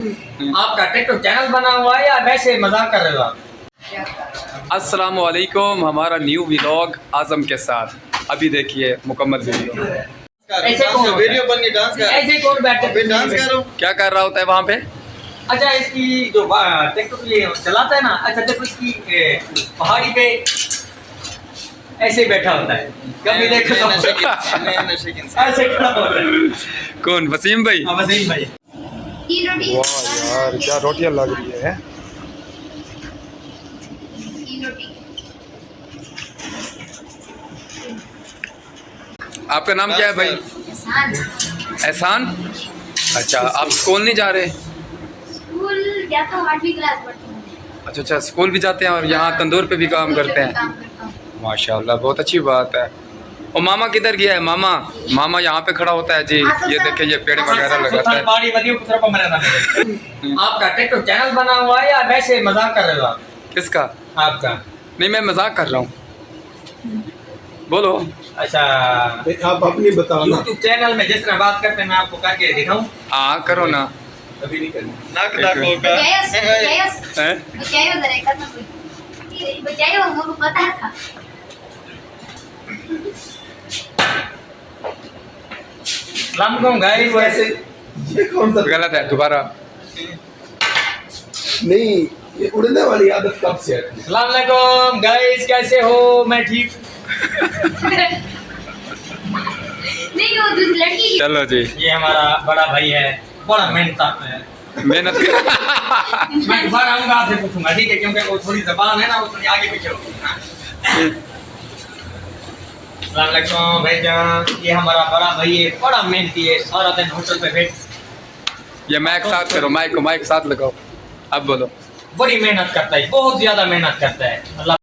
आपका TikTok channel बना हुआ है या वैसे मजाक कर रहे हो आप? अस्सलामुअलैकुम, हमारा न्यू व्लॉग आज़म के साथ। अभी देखिए मुकम्मल वीडियो। ऐसे कौन वीडियो बन गई, डांस कर ऐसे कौन बैठे डांस करो। क्या कर रहा होता है वहाँ पे? अच्छा, इसकी जो टिकटॉक ये चलाता है ना, अच्छा देखो इसकी पहाड़ी पे ऐसे बैठा होता है। कभी देखो तो नशे की ऐसे खड़ा होता है। कौन? वसीम भाई? हाँ, वसीम भाई। वाह यार, क्या रोटियां लग रही है। आपका नाम क्या है भाई? एहसान। अच्छा, आप स्कूल नहीं जा रहे? स्कूल जाता हूँ, 8वीं क्लास पढ़ती हूँ। अच्छा, स्कूल भी जाते हैं और यहाँ तंदूर पे भी काम करते हैं। माशाल्लाह, बहुत अच्छी बात है। और मामा किधर गया है? मामा यहाँ पे खड़ा होता है जी। ये देखिए, ये पेड़ वगैरह लगाता है। आपका टिकटॉक चैनल बना हुआ है या वैसे मजाक कर रहे हो आप? किसका? आपका। नहीं, मैं मजाक कर रहा हूँ। बोलो। अच्छा, आप अपनी बताओ ना। यूट्यूब चैनल में जिस तरह बात करते हैं मैं आपको करके दिखाऊं? हाँ, करो ना। अभी नहीं करना। नाक नाक होगा। हैं? बचाइयो जरा, कसम से बचाइयो, मुझे पता था। सलाम गाइस, वैसे ये कौन सा? गलत है, दोबारा। नहीं, ये उड़ने वाली आदत कब से है? अस्सलाम वालेकुम गाइस, कैसे हो? मैं ठीक। नहीं, वो दूसरी लड़की की। चलो जी, ये हमारा बड़ा भाई है, बड़ा मेहनत है। मेहनत कर। मैं दोबारा आऊंगा आपसे पूछूंगा, ठीक है? क्योंकि वो थोड़ी जबान है ना, वो थोड़ी आगे पीछे होगी। अस्सलाम वालेकुम भाईजान, ये हमारा बड़ा भाई है, बड़ा मेहनती है, सारा दिन होटल पे बैठ ये माइक साथ करो, माइक को माइक साथ लगाओ। अब बोलो। बड़ी मेहनत करता है, बहुत ज्यादा मेहनत करता है। अल्लाह